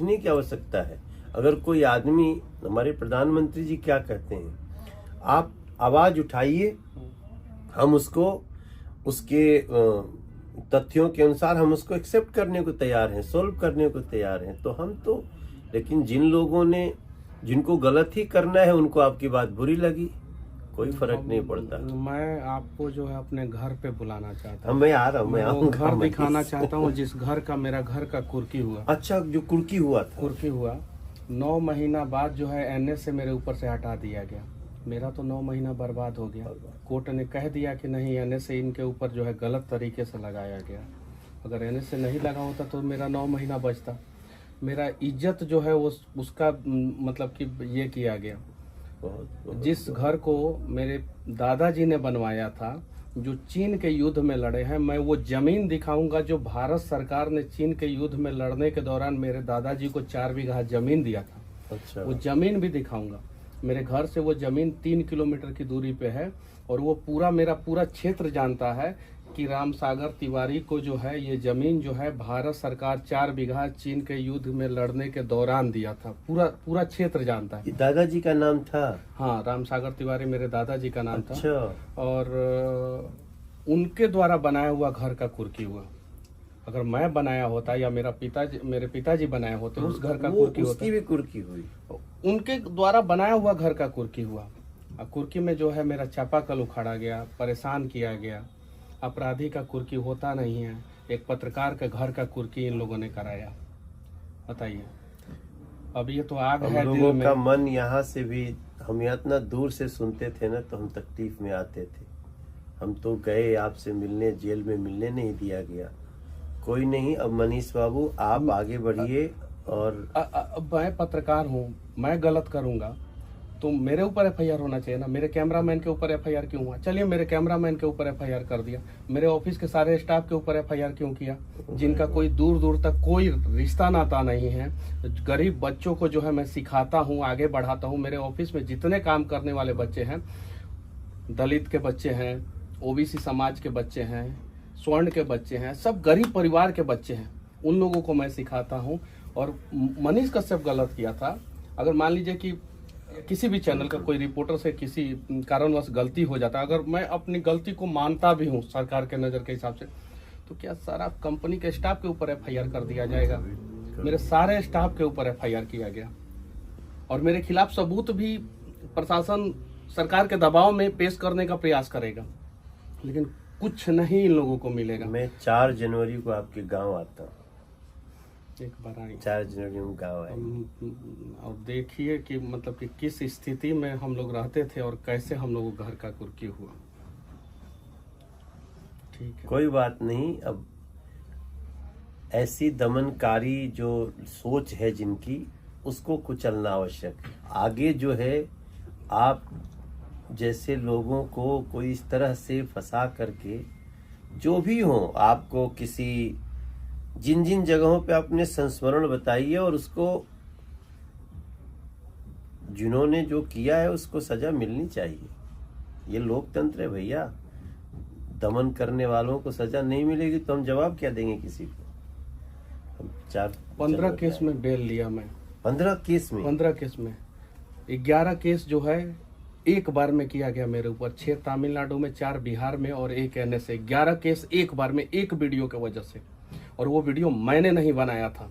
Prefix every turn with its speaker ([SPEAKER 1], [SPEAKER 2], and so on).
[SPEAKER 1] सोचने की आवश्यकता है। अगर कोई आदमी, हमारे प्रधानमंत्री जी क्या कहते हैं, आप आवाज उठाइए, हम उसको उसके तथ्यों के अनुसार हम उसको एक्सेप्ट करने को तैयार हैं, सोल्व करने को तैयार हैं। तो हम तो, लेकिन जिन लोगों ने, जिनको गलत ही करना है, उनको आपकी बात बुरी लगी, कोई फर्क नहीं पड़ता।
[SPEAKER 2] मैं आपको जो है अपने घर पे बुलाना चाहता हूँ।
[SPEAKER 1] मैं आ रहा हूँ, मैं
[SPEAKER 2] वो घर
[SPEAKER 1] आऊंगा।
[SPEAKER 2] दिखाना चाहता हूँ जिस घर का मेरा घर का कुर्की हुआ।
[SPEAKER 1] अच्छा, जो कुर्की हुआ था,
[SPEAKER 2] कुर्की हुआ 9 महीना बाद जो है एनएस से मेरे ऊपर से हटा दिया गया। मेरा तो 9 महीना बर्बाद हो गया। कोर्ट ने कह दिया कि नहीं, एनएस से इनके ऊपर जो है गलत तरीके से लगाया गया। अगर एनएस से नहीं लगा होता तो मेरा 9 महीना बचता। मेरा इज्जत जो है वो उसका मतलब कि ये किया गया। जिस घर को मेरे दादाजी ने बनवाया था, जो चीन के युद्ध में लड़े हैं, मैं वो जमीन दिखाऊंगा जो भारत सरकार ने चीन के युद्ध में लड़ने के दौरान मेरे दादाजी को 4 बीघा जमीन दिया था।
[SPEAKER 1] अच्छा,
[SPEAKER 2] वो जमीन भी दिखाऊंगा। मेरे घर से वो जमीन 3 किलोमीटर की दूरी पे है और वो पूरा मेरा पूरा क्षेत्र जानता है कि रामसागर तिवारी को जो है ये जमीन जो है भारत सरकार 4 बीघा चीन के युद्ध में लड़ने के दौरान दिया था। पूरा क्षेत्र जानता है।
[SPEAKER 1] दादाजी का नाम था?
[SPEAKER 2] हाँ, रामसागर तिवारी मेरे दादाजी का नाम
[SPEAKER 1] अच्छा।
[SPEAKER 2] था। और उनके द्वारा बनाया हुआ घर का कुर्की हुआ। अगर मैं बनाया होता या मेरे पिताजी बनाए होते, उस घर का कुर्की होता।
[SPEAKER 1] उसकी भी कुर्की हुई?
[SPEAKER 2] उनके द्वारा बनाया हुआ घर का कुर्की हुआ। कुर्की में जो है मेरा चापाकल उखाड़ा गया, परेशान किया गया। अपराधी का कुर्की होता नहीं है, एक पत्रकार के घर का कुर्की इन लोगों ने कराया। बताइए, अब ये तो आग है दिल
[SPEAKER 1] लोगों
[SPEAKER 2] में।
[SPEAKER 1] का मन यहाँ से भी, हम यहाँ इतना दूर से सुनते थे ना, तो हम तकलीफ में आते थे। हम तो गए आपसे मिलने, जेल में मिलने नहीं दिया गया। कोई नहीं, अब मनीष बाबू आप आगे बढ़िए। और
[SPEAKER 2] मैं पत्रकार हूँ, मैं गलत करूंगा तो मेरे ऊपर एफआईआर होना चाहिए ना। मेरे कैमरामैन के ऊपर एफआईआर क्यों हुआ? चलिए, मेरे कैमरामैन के ऊपर एफआईआर कर दिया, मेरे ऑफिस के सारे स्टाफ के ऊपर एफआईआर क्यों किया? जिनका कोई दूर दूर तक कोई रिश्ता नाता नहीं है। गरीब बच्चों को जो है मैं सिखाता हूँ, आगे बढ़ाता हूँ। मेरे ऑफिस में जितने काम करने वाले बच्चे हैं, दलित के बच्चे हैं, ओबीसी समाज के बच्चे हैं, स्वर्ण के बच्चे हैं, सब गरीब परिवार के बच्चे हैं। उन लोगों को मैं सिखाता हूँ। और मनीष कश्यप गलत किया था। अगर मान लीजिए कि किसी भी चैनल का कोई रिपोर्टर से किसी कारणवश गलती हो जाता, अगर मैं अपनी गलती को मानता भी हूँ सरकार के नज़र के हिसाब से, तो क्या सारा कंपनी के स्टाफ के ऊपर एफआईआर कर दिया जाएगा? मेरे सारे स्टाफ के ऊपर एफआईआर किया गया और मेरे खिलाफ सबूत भी प्रशासन सरकार के दबाव में पेश करने का प्रयास करेगा, लेकिन कुछ नहीं इन लोगों को मिलेगा।
[SPEAKER 1] मैं 4 जनवरी को आपके गांव आता हूँ।
[SPEAKER 2] एक बार आएंगे
[SPEAKER 1] 4 जनवरी में गाँव आए
[SPEAKER 2] और देखिए कि मतलब कि किस स्थिति में हम लोग रहते थे और कैसे हम लोगों को घर का कुर्की हुआ। ठीक है,
[SPEAKER 1] कोई बात नहीं। अब ऐसी दमनकारी जो सोच है जिनकी, उसको कुचलना आवश्यक है। आगे जो है, आप जैसे लोगों को कोई इस तरह से फंसा करके, जो भी हो, आपको किसी जिन जिन जगहों पे आपने संस्मरण बताई है, और उसको जिन्होंने जो किया है उसको सजा मिलनी चाहिए। ये लोकतंत्र है भैया। दमन करने वालों को सजा नहीं मिलेगी तो हम जवाब क्या देंगे किसी को?
[SPEAKER 2] 15 केस में बेल लिया मैं।
[SPEAKER 1] 15 केस में?
[SPEAKER 2] 15 केस में 11 केस जो है एक बार में किया गया मेरे ऊपर। 6 तमिलनाडु में, 4 बिहार में और 1 एनएस से। 11 केस एक बार में, एक वीडियो की वजह से। और वो वीडियो मैंने नहीं बनाया था।